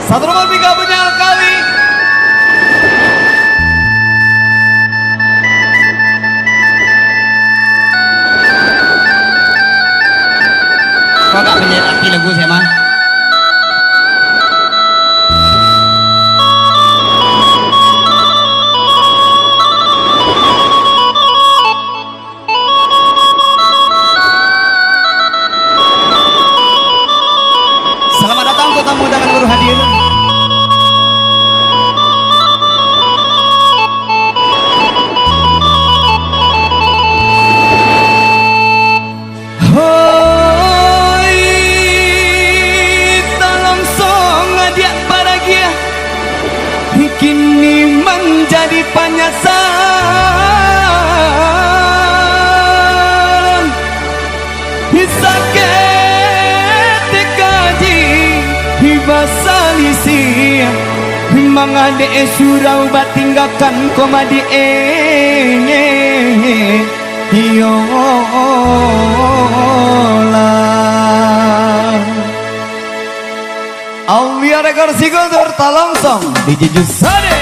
Satu nomor tiga punya kali. Kok gak menyepi lagu saya mah? Selamat datang untuk tamu undangan baru hadir. Hoi, tolong song adik bahagia, kini menjadi penyasaran. Sakit kaji hibasalisi mangade surau batinggakan komadi yola Aulia rekor sigultur talongsong DJ Jusade.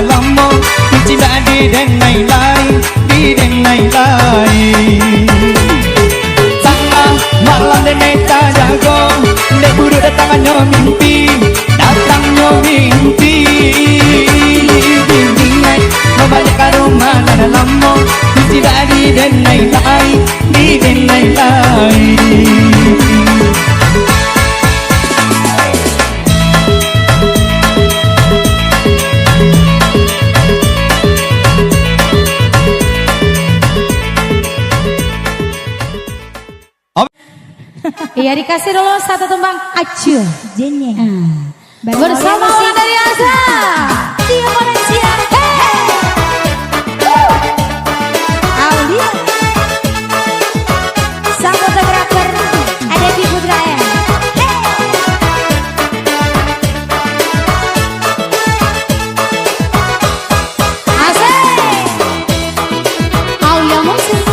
lamo cinta di den nay lai di den nay lai sama malam dan neta jago dek buru datangnya mimpi bimbingan membalik ke rumah dan lamo cinta di den nay lai di den nay lai. Iya, dikasih dulu satu tembang acuh Jenye. bersama orang dari Asa Dia Malaysia. Aulia. Sang fotografer ada di Putra ya. Asik Aulia musik.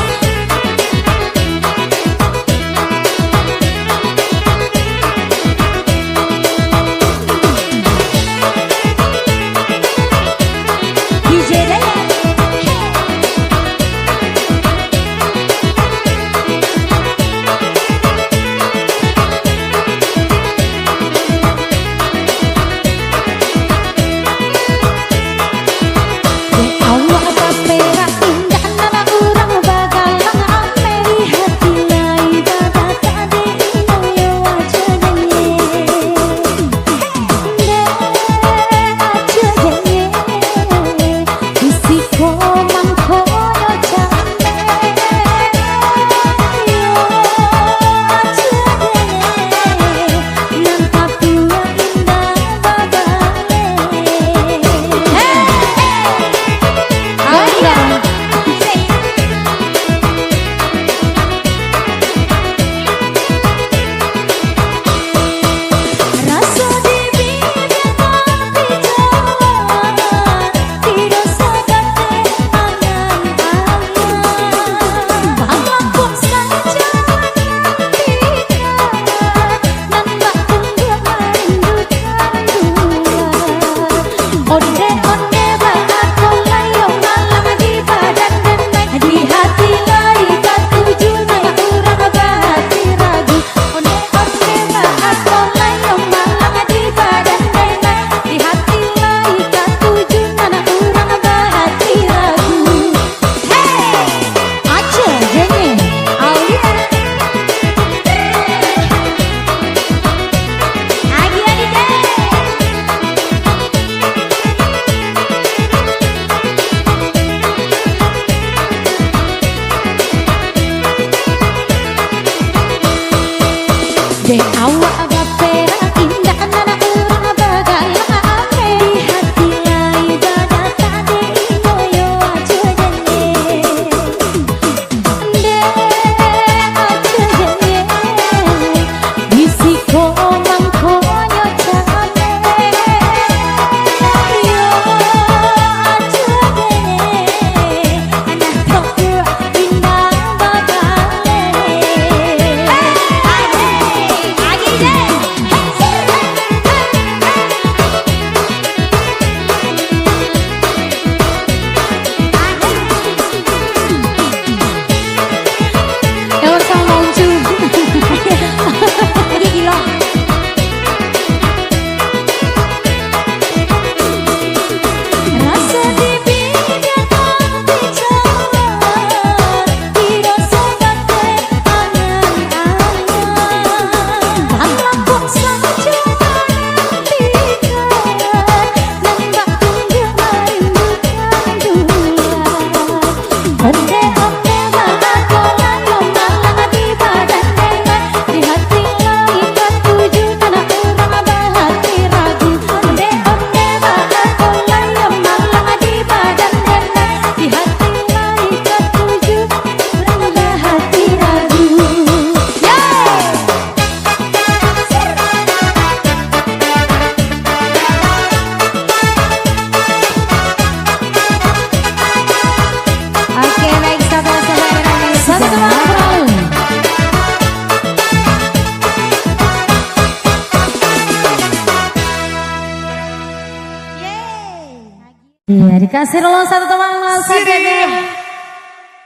dikasih dulu satu teman saja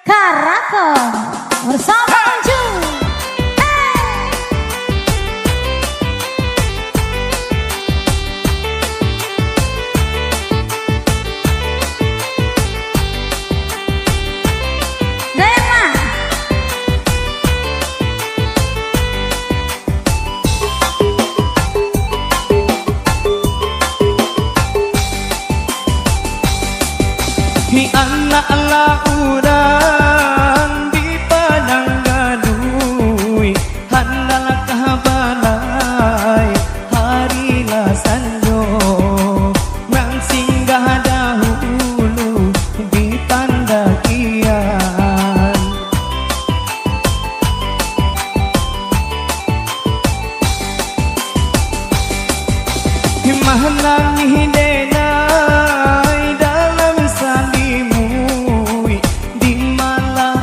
Karako bersama Anju. Hi anak-anak urang di Padang Galuy handal kahabalay harilah sanjo nang singgah dahulu di Pandakian. Himahanang hidenay dalam salimu di malam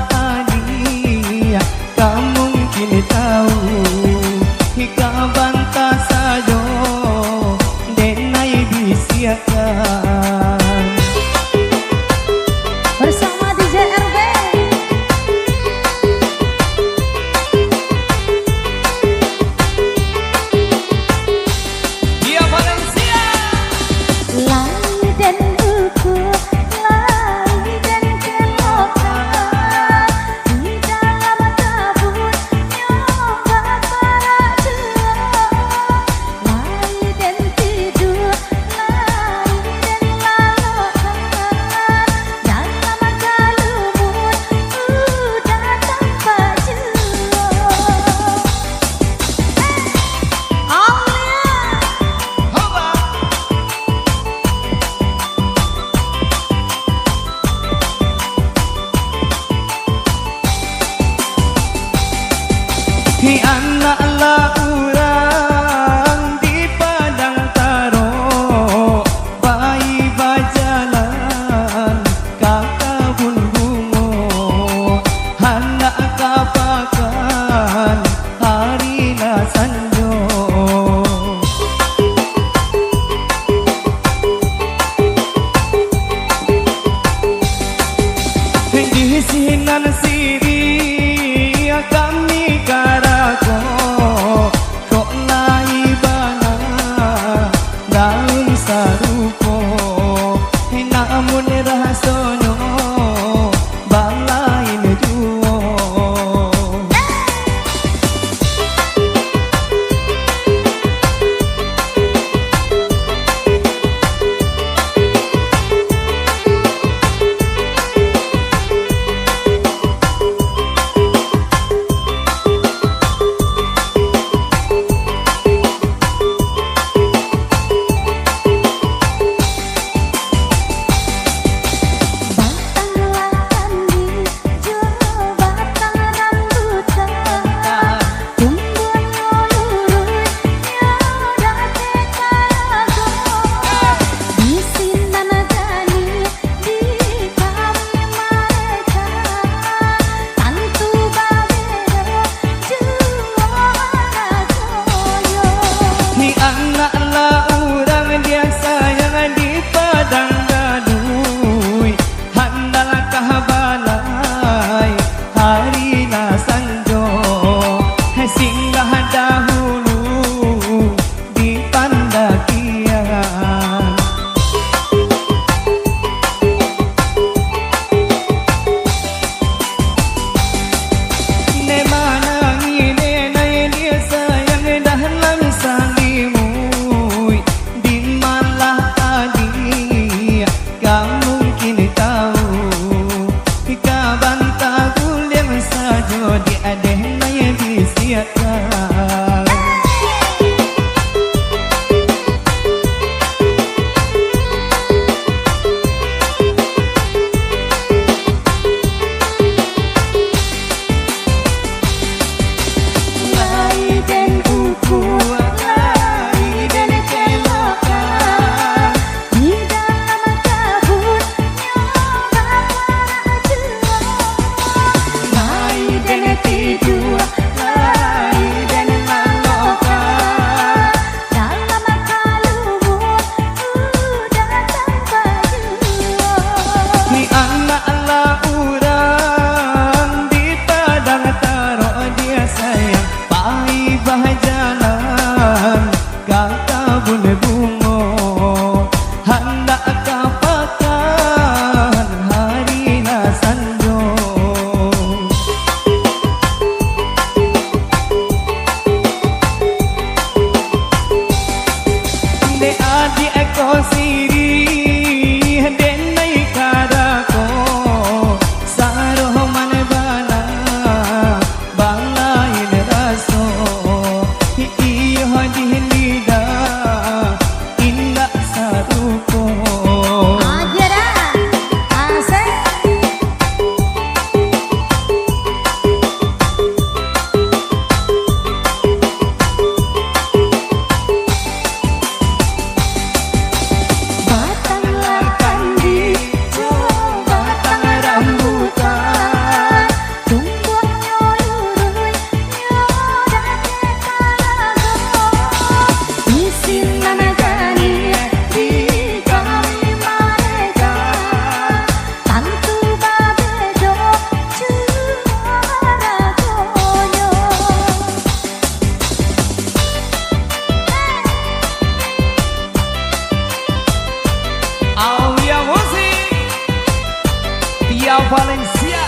Valencia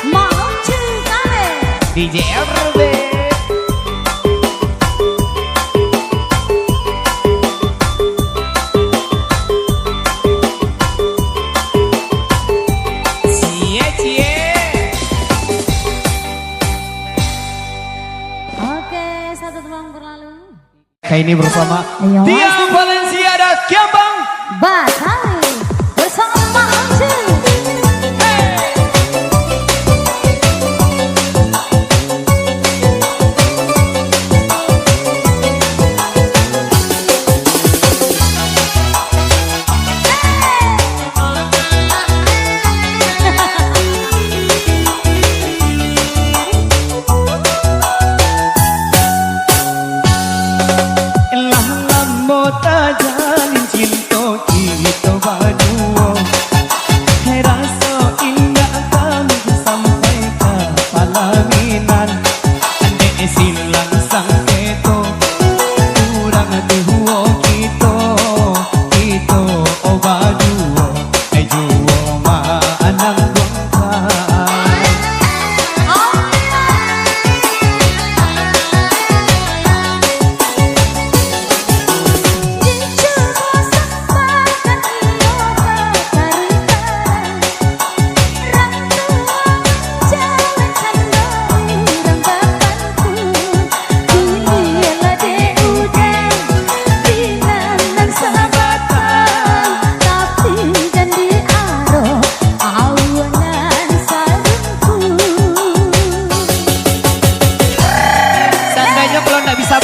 Mauncu kale. DJ RB. Oke, satu teman berlalu. Kali ini bersama Ayo, Tia Valencia dan Kiambang Batali bersama Mauncu. jalin cinta kita berdua. Hai rasa indah kami sampai ke palaminan. Andai silang sang keto kurang tuho kita berdua. Hai jua ma anang bongkar.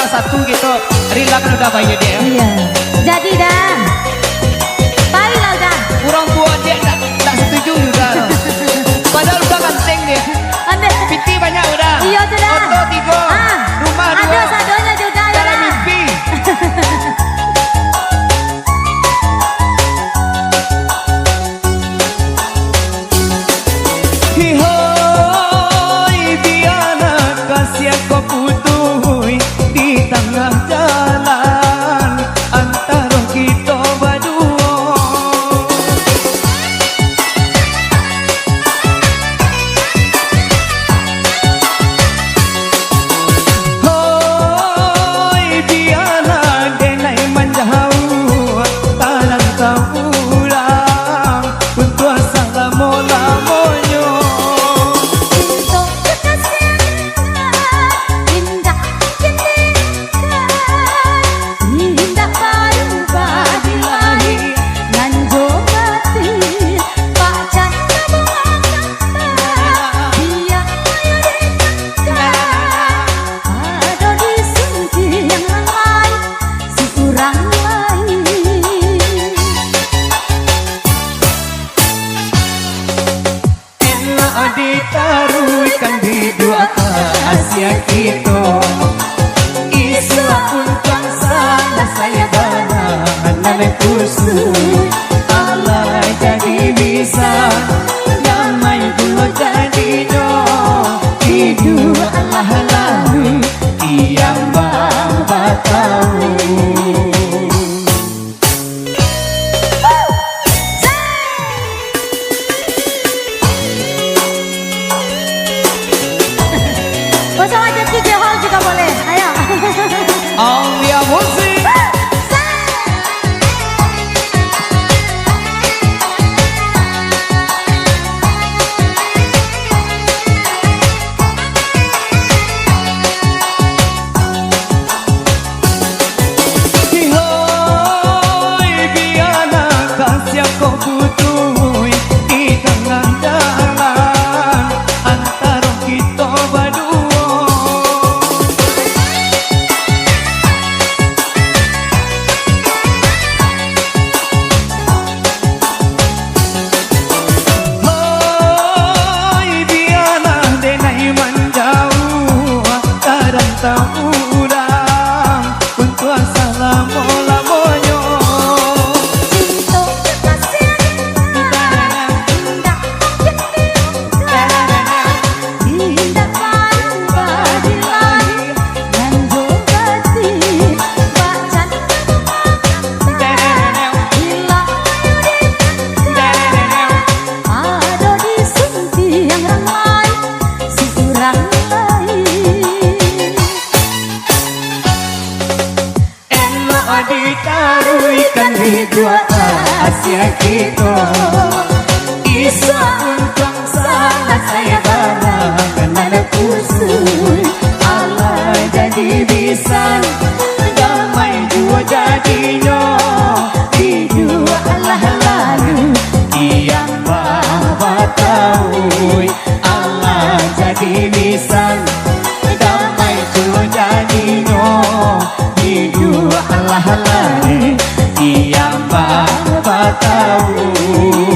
satu gitu, Rila kan udah bayar dia. Iya, jadi dah. Baiklah dah. Kurang tua dia tak setuju udah. Padahal udah ganteng dia. Ande. Piti banyak udah. Iya sudah. Foto 3, rumah 2. Ada sadonya juga ya. Cara mimpi. Hihoi biana kasih kau putuhi di tengah jalan antara kita berdua. Hoi biana denai menjauh talang tahulang untuk assalamualaikum. Ditaruhkan di dua ke Asia kita. Isu pun kan sana saya barang nane kusut. Allah jadi bisa damai dua jadi do. Hidup Allah lalu tiang bapa tahu. Bersama Jepki Jehol juga boleh. Ayo. Aulia musik. dua Asia kita Isa untung sangat saya banggakan mana kusui Allah jadi bisa damai dua jadinya di dua Allah lalu yang maha tahu Allah jadi bisa damai dua jadinya di dua Allah lalu yang maha tahu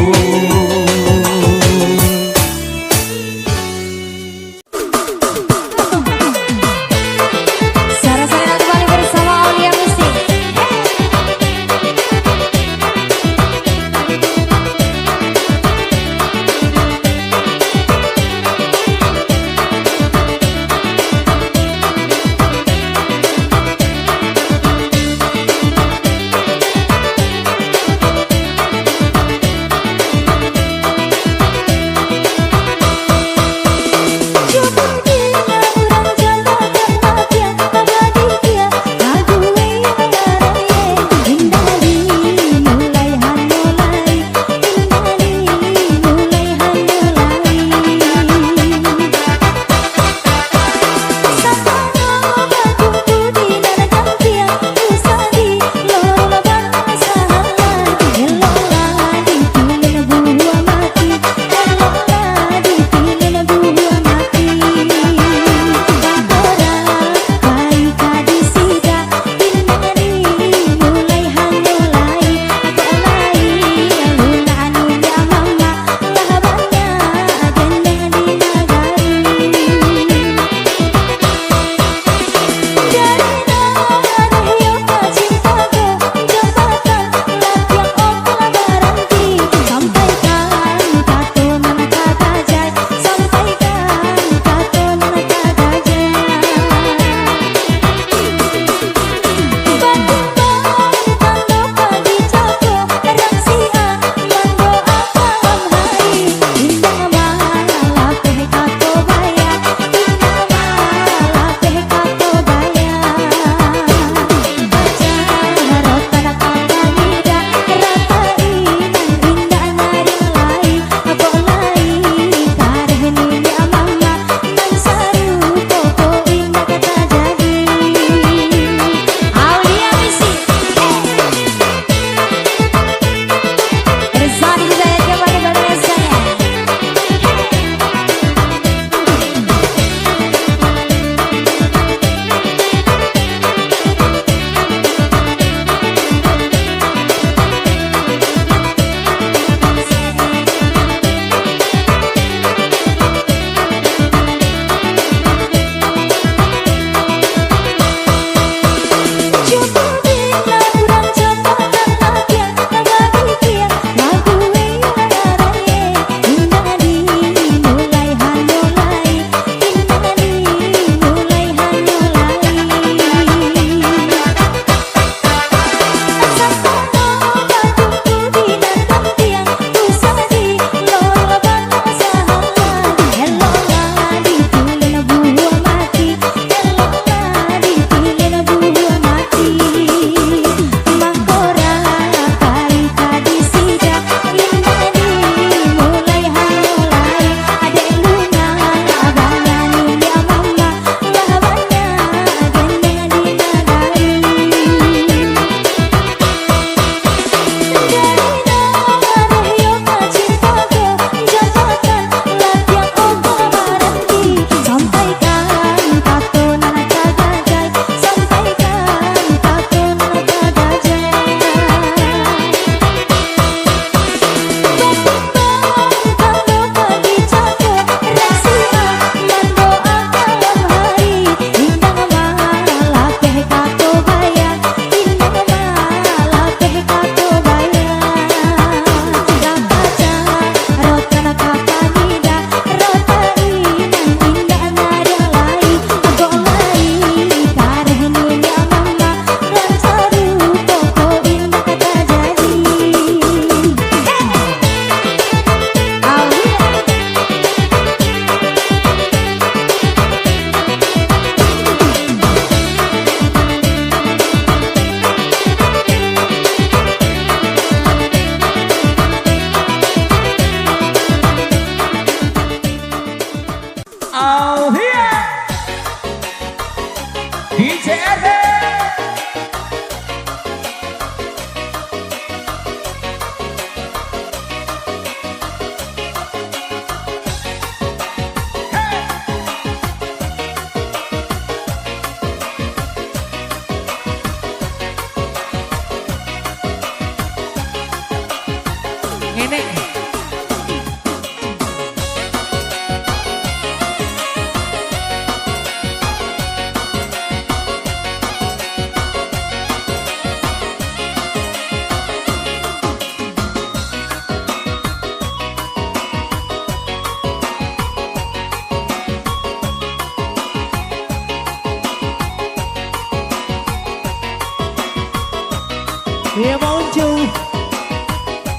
Dia muncul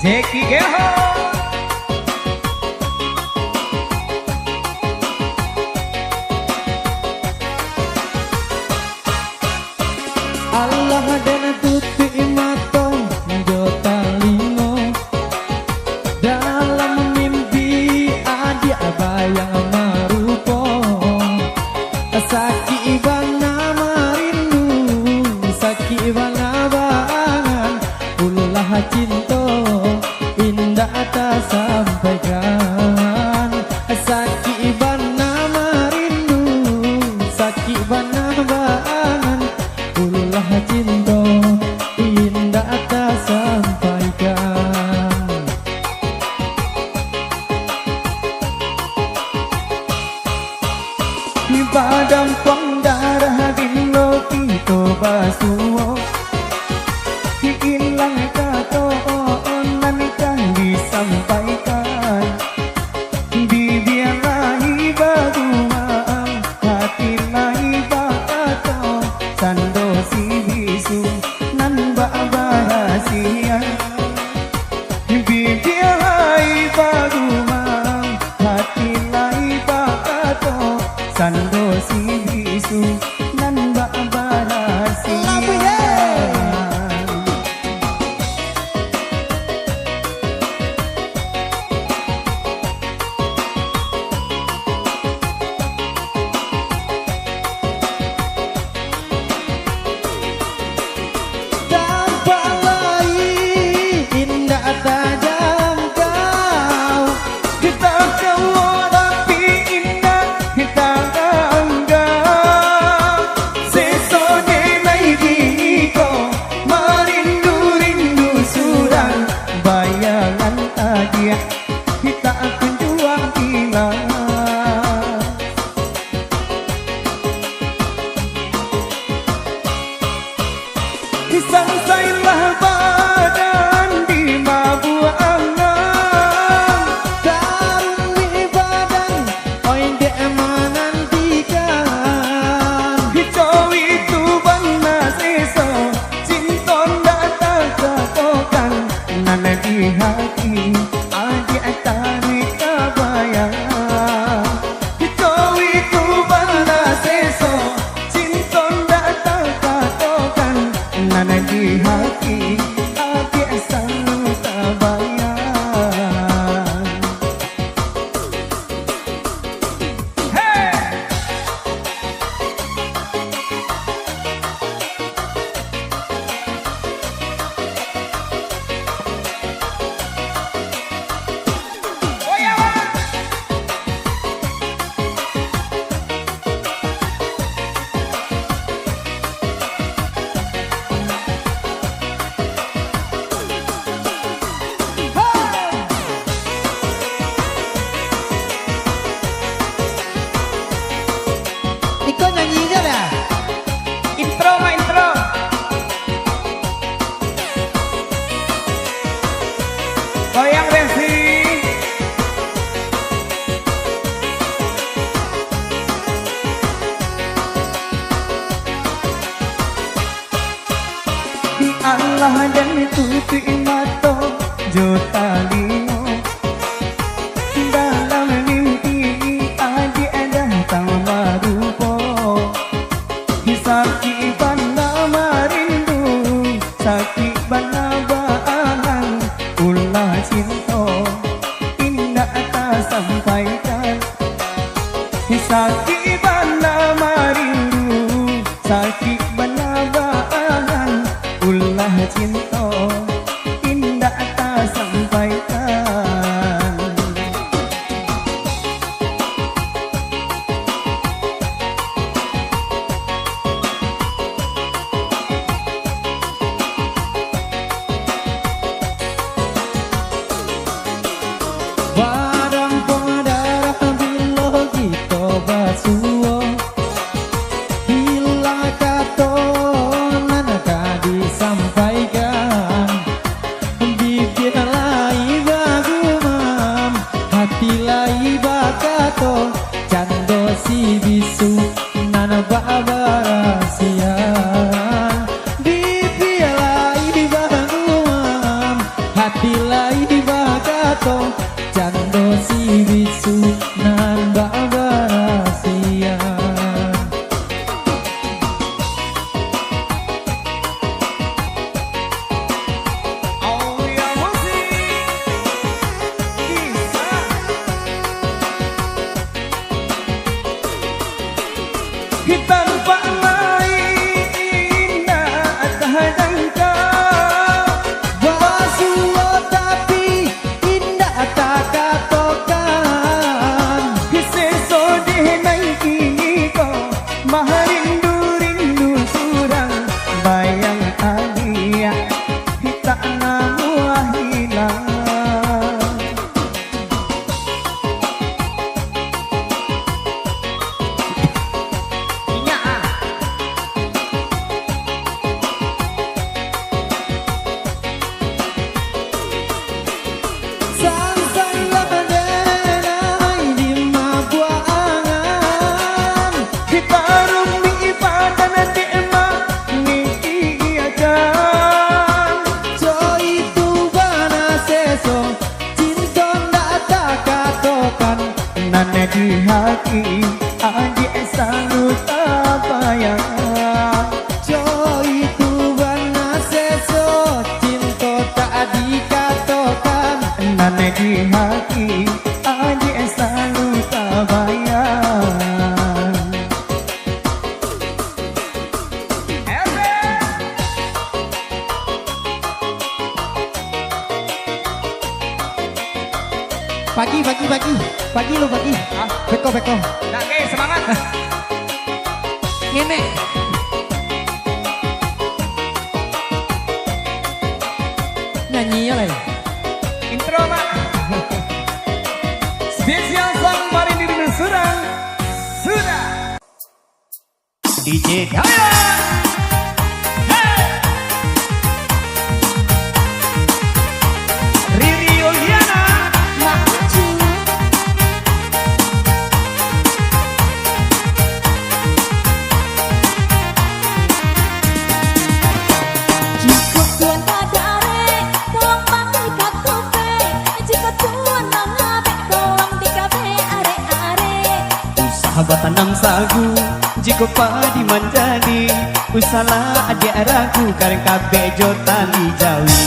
Jackie Geho. Allah dan tutup mata jota limo dalam mimpi adik bayang marupo sakit bana marindu sakit bana bangan ulah cinta indah tak sampaikan sakit bana marindu sakit bana bangan ulah cinta indah tak sampaikan. Di padang pangdarah bilo kita basuh hilang kata onan kan disampaikan dibiarai baru maaf hati lai bakato sando si bisu nan bahasia dibiarai baru maaf hati lai bakato sando si bisu nan bahasia. Kita akan juang hilang disangsailah badan di mabu angan karuni badan oi dek menantikan hijau itu bana seso cinton datang kekokan nana di hati adik tarik kebayang nana di hati adik selalu terbayang. Joy Tuhan seso cinta tak dikatakan, nana di hati adik selalu terbayang. Pagi lo pagi. Beko. Oke, semangat. Ngene. Nyanyi ya lah. Intro, Mak. Spesial sang marinir Surang. Sudah. DJ Ayo. Riri Yuliana. Mak Ucu. Jika tuan kadare, tolong panggil katope. Jika tuan nangabe, tolong dikabe are-are. sahabat tanam sagu jika padi manjadi usalah adik ragu kareng kabeh jotali jawi.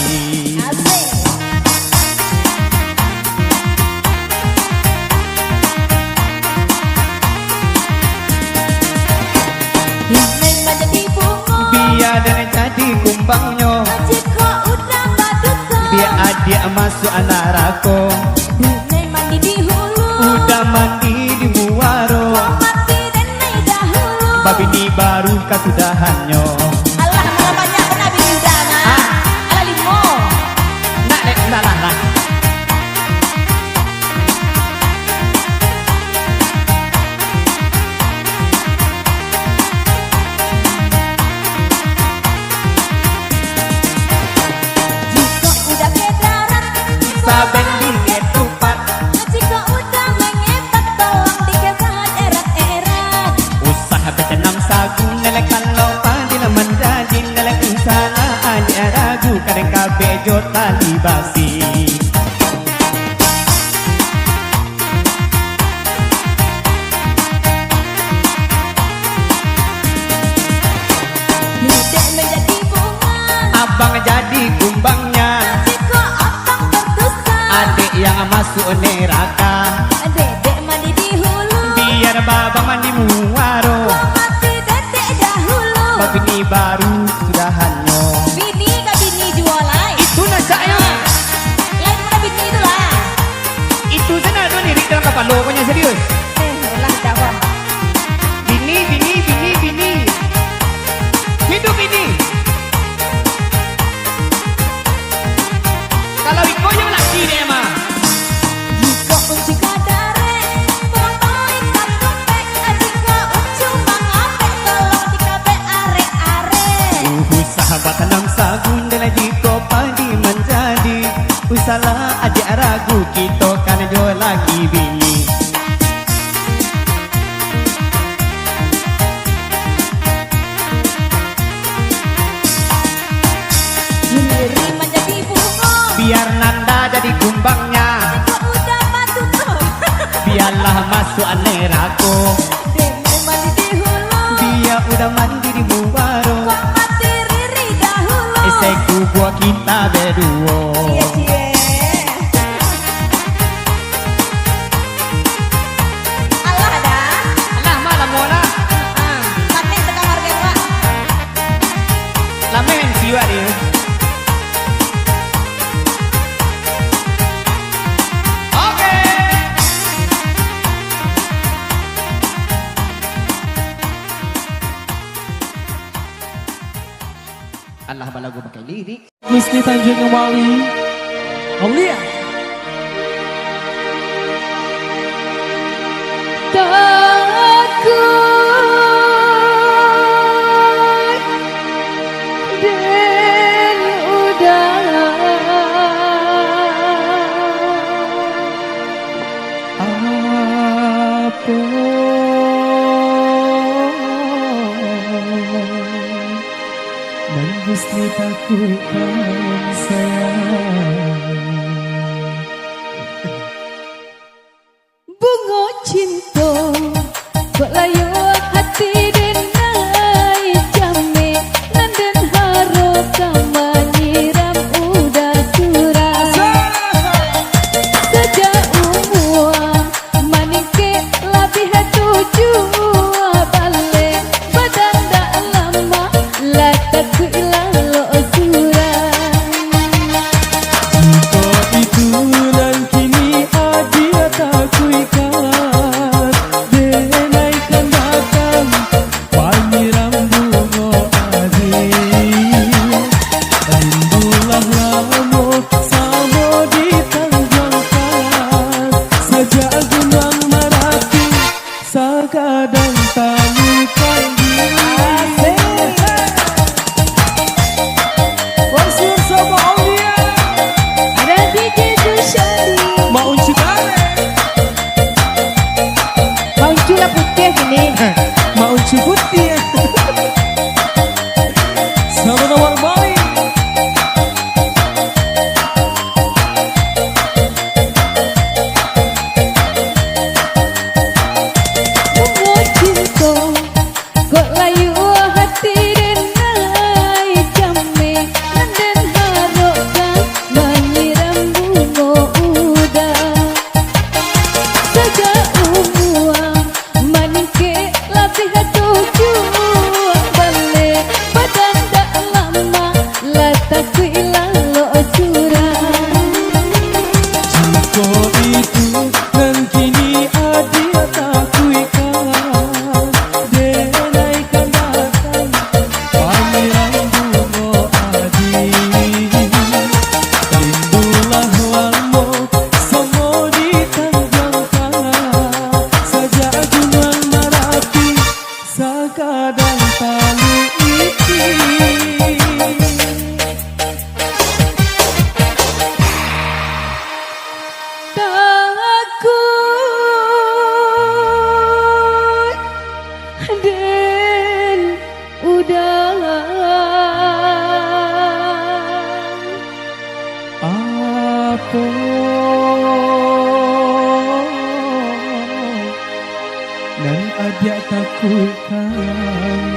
Asik. Neng menjadi bunga, Biar dan jadi kumbangnya, jika udah baduka. biar adik masuk anak rako, Neng mandi di hulu, udah mandi di muaro, mati dan naik dahulu. babi ini baru kesudahannya. Allah malah banyak kena bidana. Ala limo. Nak nek lah. Jika udah kedarat, Saben di ketupat, jika udah mengepet, tolong dikesan erat-erat. usaha betenam sagu nelek kalau padi laman jadi nelek insana adik ragu kareng kabeh jotali basi. Dedek menjadi bunga, Abang jadi kumbangnya, jika abang berdosa. adik yang masuk neraka, Dedek mandi di hulu, biar babang mandi muaro, mati dedek dahulu. babi ini baru sudahannya. Bini ke bini jualan. Itu nasaknya, Lain mana bini itulah. itu sana tuh nih dalam kapal lo, pokoknya serius. Lah dakwah. Bini, hidup ini. Kalau Iko yang laki deh emang. Jika unci kadare, tolong bawain katope. Jika uncu mangape, tolong dikabe are-are. Sahabat tanam sagu dan jika padi menjadi usalah adik ragu kita kan jual lagi bini. Diri menjadi bunga, Biar nanda jadi kumbangnya, jika udah masuk tuh. biarlah masuk neraka, Demi mandi di hulu, dia udah mandi di muaro, kok mati riri dahulu. eseku gua kita berdua. Cie-cie. Allah dah. Alah malam mola, Mati ke kamar gewa. lamen siwa dia. Oke. Allah bala gua pakai lirik. Gusti Tanjung Wali. Aulia. Takut dan Dan Gusti takutkan sayang. bunga saja gunung Merapi sakadang talukan diri. Konser sama Aulia Ada DJ Dushari. mau cibare Mau cula putih gini. mau cibuti sama nomor boy. Bunga cinta kok layu hati denai jame dan harapkan menyiram bunga udah saja umuang manike latih tuju balik badan dak lama latak ilalo curang. Jika itu dan kini adia tak kuikan denaikan datang pameran bunga adi. Rindulah lamo songo di tanjangkan saja gunung Merapi sakadang talu iti. Takut dan udah Apa dan adia takutkan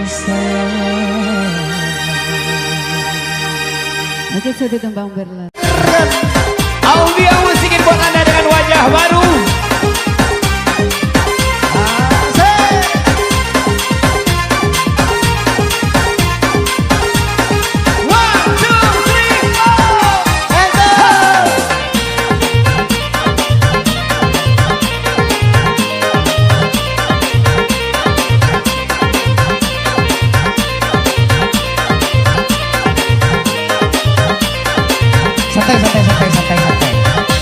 sayang. Oke, sudah tembang berlalu. Aulia musikin buat Anda dengan wajah baru. One, two, three, four. Santai.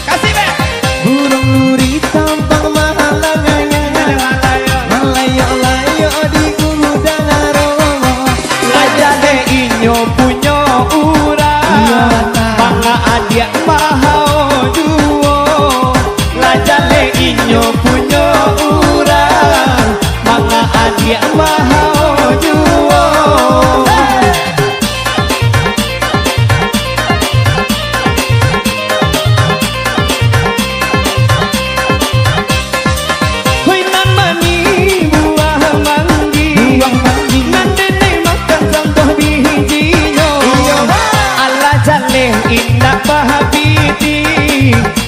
Kasih Bek. Burung luri tampang mahalanganya malayo-layo di gudang romo. Lajane inyo punyo urang manga adia mahau duo. Lajane inyo punyo urang manga adia mahau duo. Hoi nan mani buah manggi nan dene makan sambuh bijinya. Ala jale indah bahabiti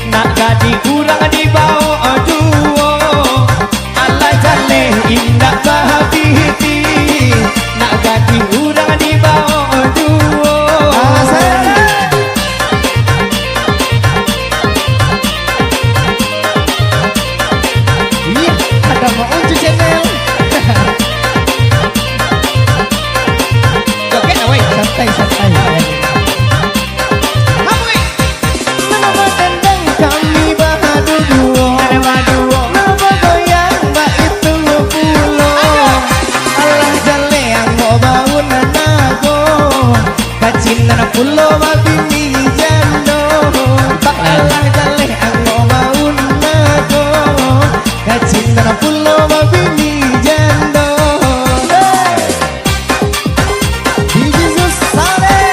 nak gadi kurang di bawah duo. Ala jale indah bahabiti nak gadi kurang di bawah duo. Iya, ada mau unjuk channel. Oke, nah woi. Santai. Hamui. Nama tendang kami bahadu duo. Ada baduo. Nama goyang mbak itu pulau. Allah jale yang mau bangun nanago. Kacinan pulau mabini jando. Allah jale yang mau bangun nago. Kacinan pulau mabini jando. Di Jesus sale.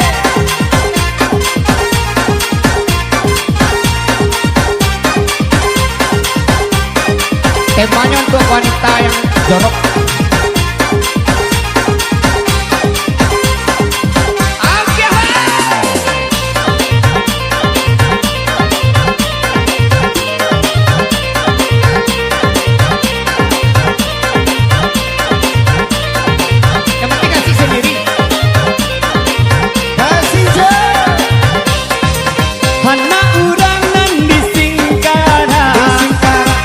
Temanya untuk wanita yang jorok. Oke, yang penting kasih sendiri. Kasih Hana urang nan disingkara,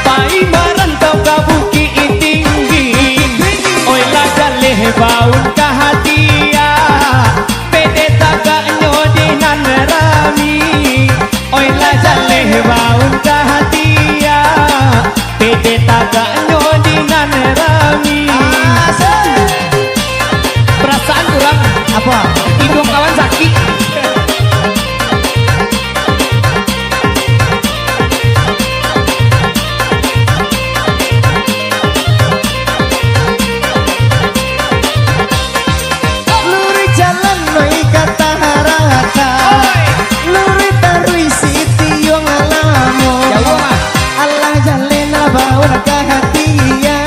pai marantau ka Bukit Tinggi. baun kahatia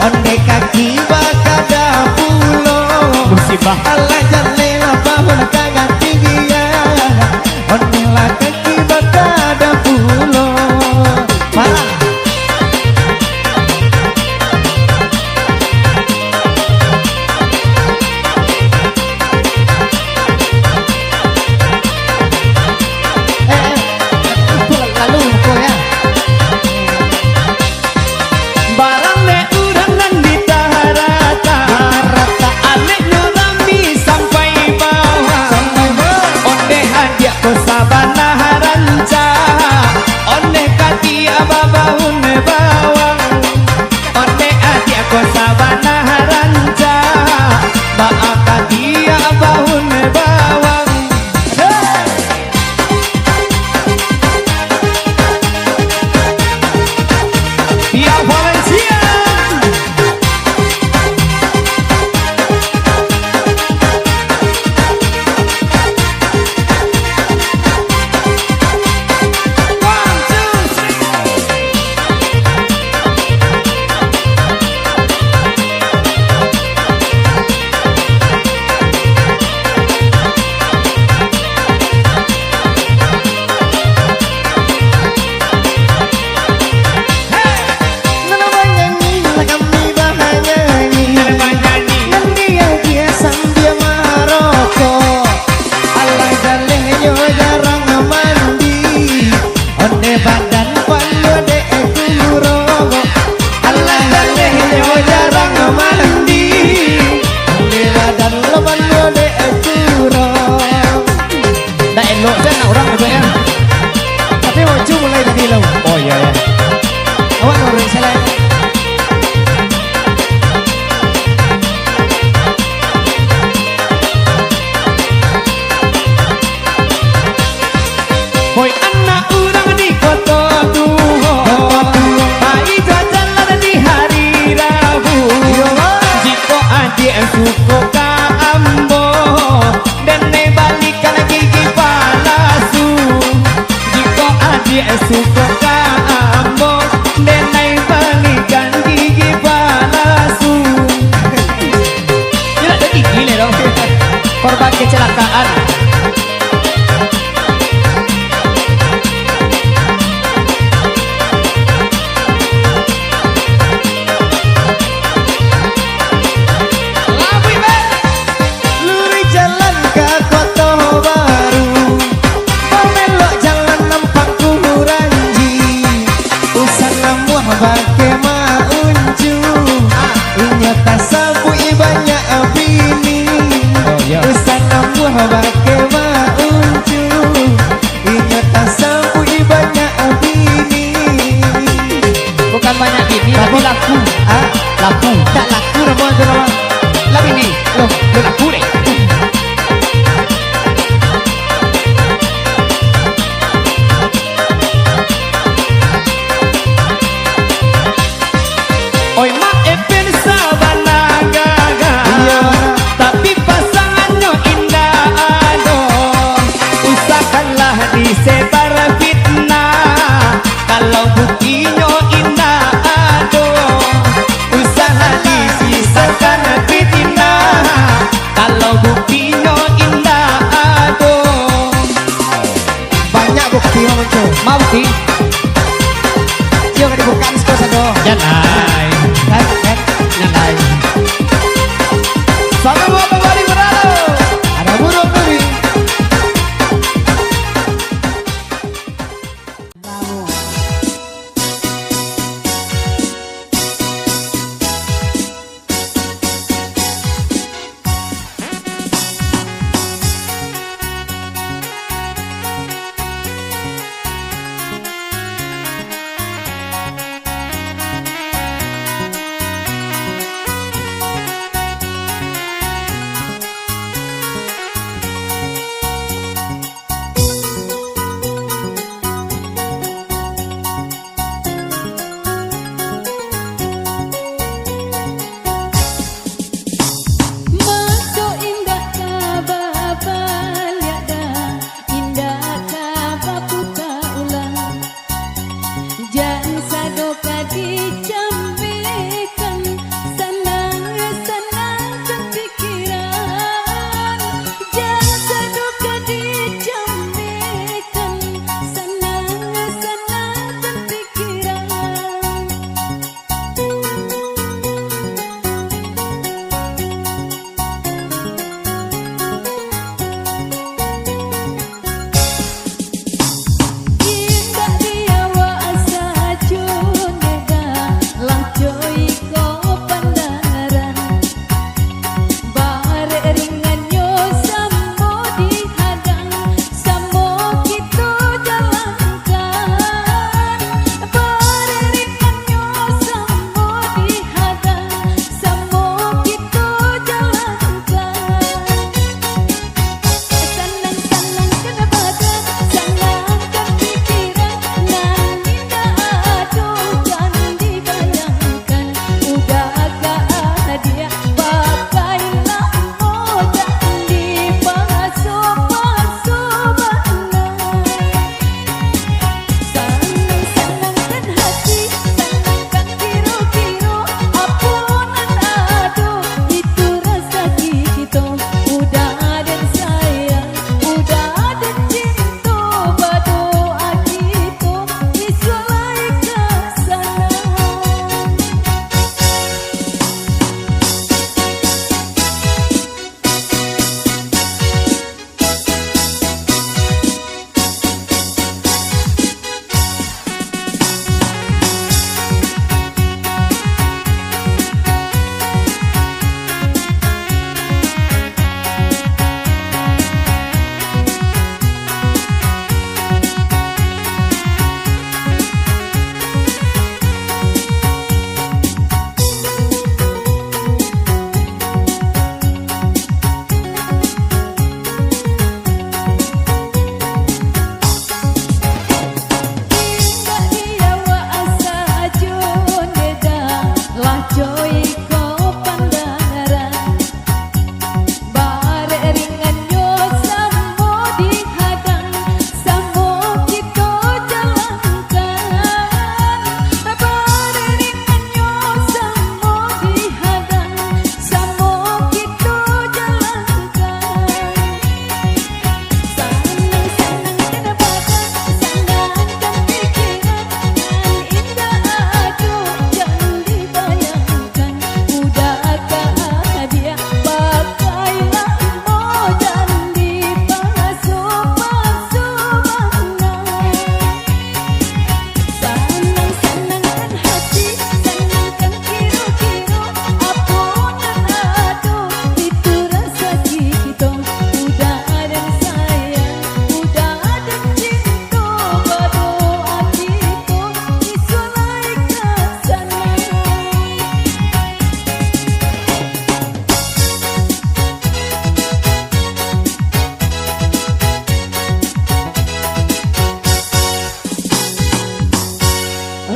onde kaki bakada pulo musibah Allah jalela baun kahatia onde la kaki bakada pulo parah. Lalu kok ya barang ne urang nan ditarata alek nyurami sampai bawah onde hadiah ko sabana haranca onde kati ababaun bawang onde hadiah ko sabana haranca ba kati ababaun bawang Via Valencia. One, two, three. nyanyi kami bahanyanyi dia dia sambil Maroko Allah jalehnya jarang mandi onde badan palu de kurogo Allah jalehnya jarang mandi onde badan palu de kurogo Nggak elok kan orang itu ya. tapi mau mulai tadi lo Oh iya ya. awak ngurus salah Hoi anak urang di kota tuho hai jalan di hari Rabu jika adik suko ka ambo dan ne balikan gigi palasu jika adik suko ka ambo dan ne balikan gigi palasu ini ada gigi nih dong korban kecelakaan. luri jalan ke kota baru pemelok jalan nampak kuranji usana muah bake maunju inyata sabu banyak bini usana muah bake maunju inyata sabu banyak bini Bukan banyak ini tapi laku. Laku. tak laku ramon tu ramon Laku ini. Loh, laku deh. Oi mak epen sabana gaga. Tapi pasangannya indah ado. Usahakanlah disebar fitnah. Kalau buktinya indah ado. Usaha disisakan fitnah. Kalau buktinya indah ado. banyak bukti ramon tu Mau bukti? Jangan dibuka sekolah satu. Jangan. Kan? Jangan. Sama gua kembali berlalu. Ada burung duri.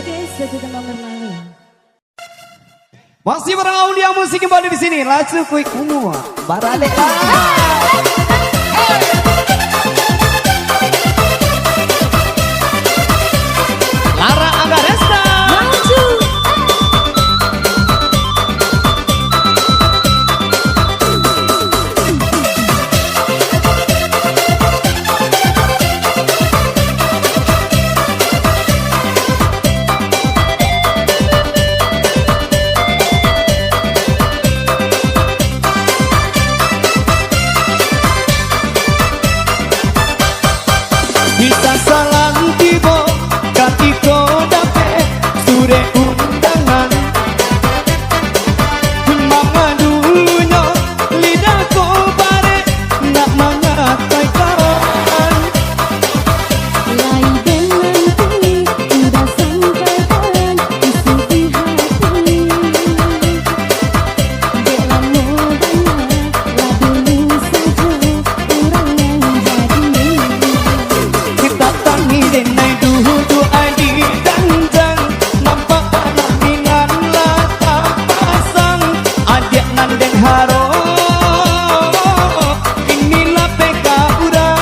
Orkestra Tukang Merlani. Masih bareng Aulia Musik kembali di sini. Langsung kuik semua. Barale. Lara Agaresta. Bisa salang tiba katiko dape sure undangan mangadunya lidahku bare nak mangatai kawan Lai denganku udah sampaikan isi di hati. Dalam modalnya lah dulu saja orang yang jadi. kita tangi denai duhu adi danjang nampak panaminan lata pasang adik nanden haro inilah peka urang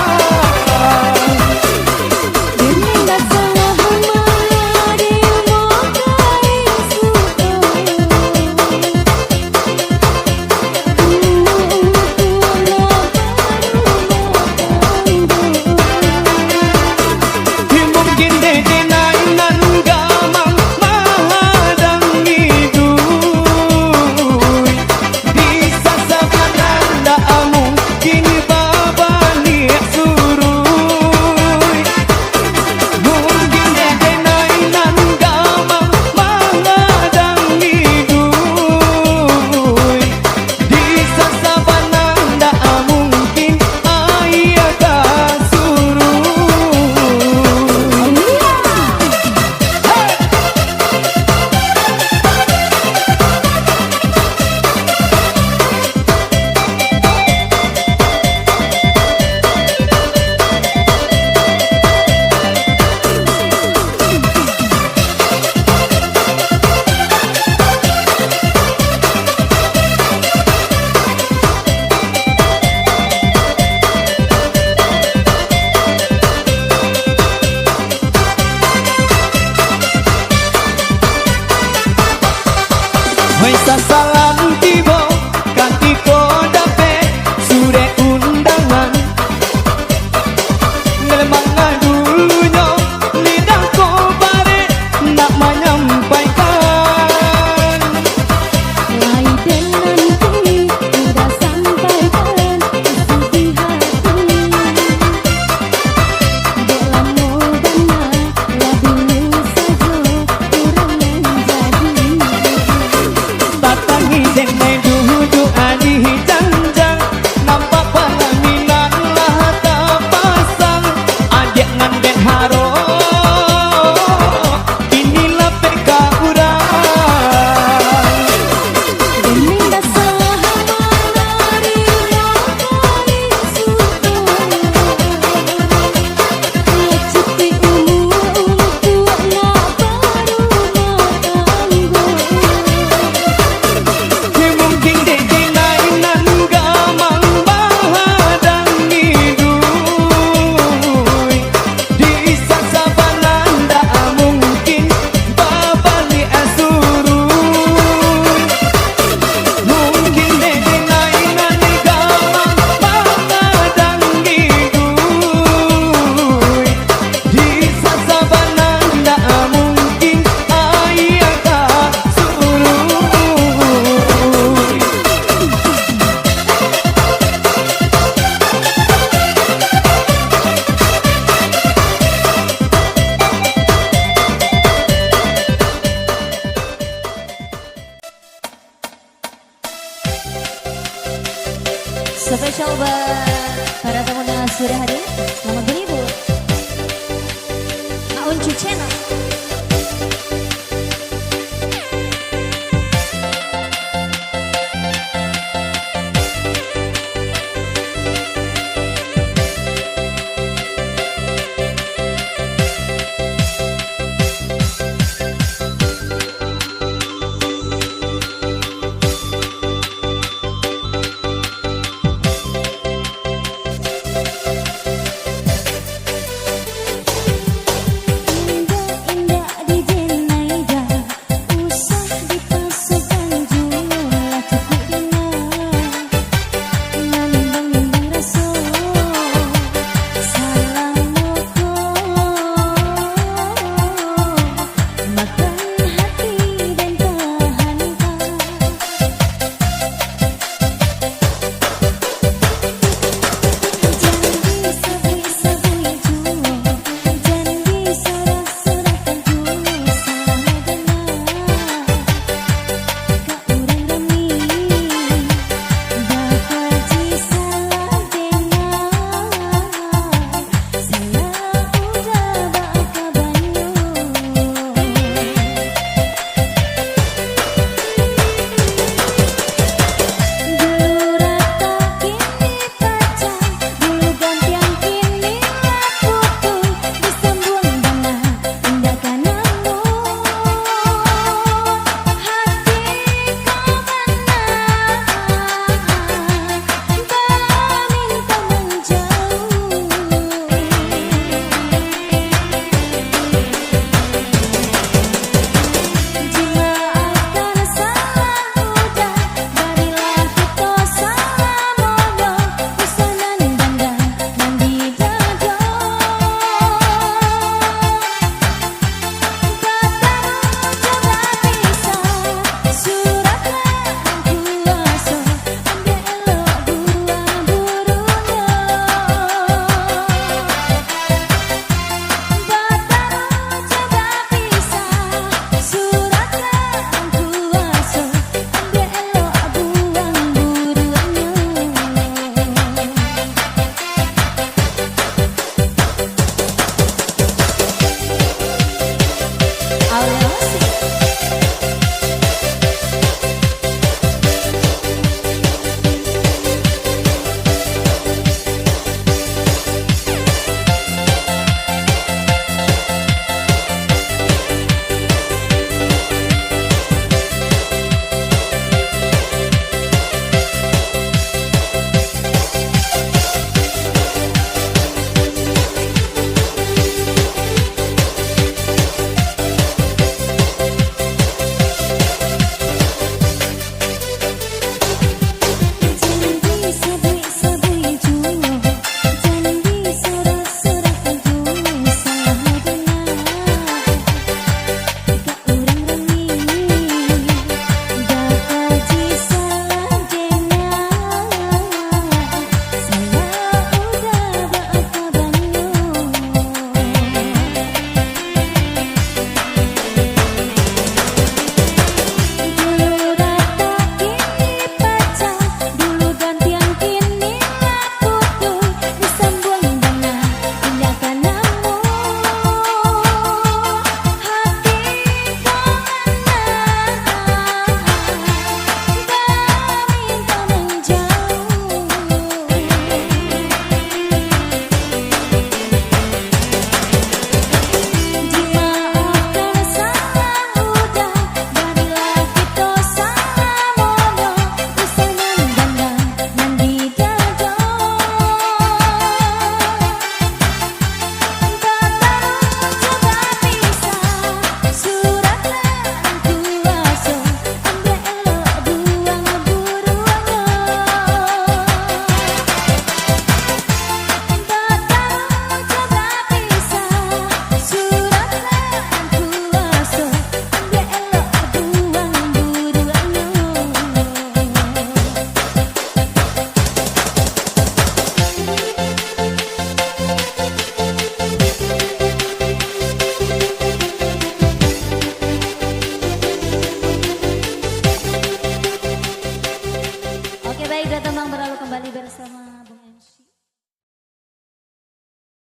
Demi salah mari mokai suka. mungkin dede nainan gamang mahadang hidup bisa sabananda mungkin babani suruh mungkin dede nainan gamang mahadang hidup bisa sabananda mungkin ayah kasuruh. Bisa salam tiba katiko dape sure undangan ngelemang dulunya lidahku bare nak menyampaikan Lai denganku udah sampaikan isi di hati. Dalam modalnya lah dulu saja orang yang jadi. Tatangi denai duhu adi janjang nampak panaminan lata pasang adik nanden haro inilah peka urang Demi salah mari mokai suka. Cuti umurku nak berumah tangga. mungkin dede nainan gamang mahadang hidup bisa sabananda mungkin babali suruh mungkin dede nainan gamang mahadang hidup bisa sabananda mungkin ayah kasuruh. Spesial buat para tamu yang sudah hadir.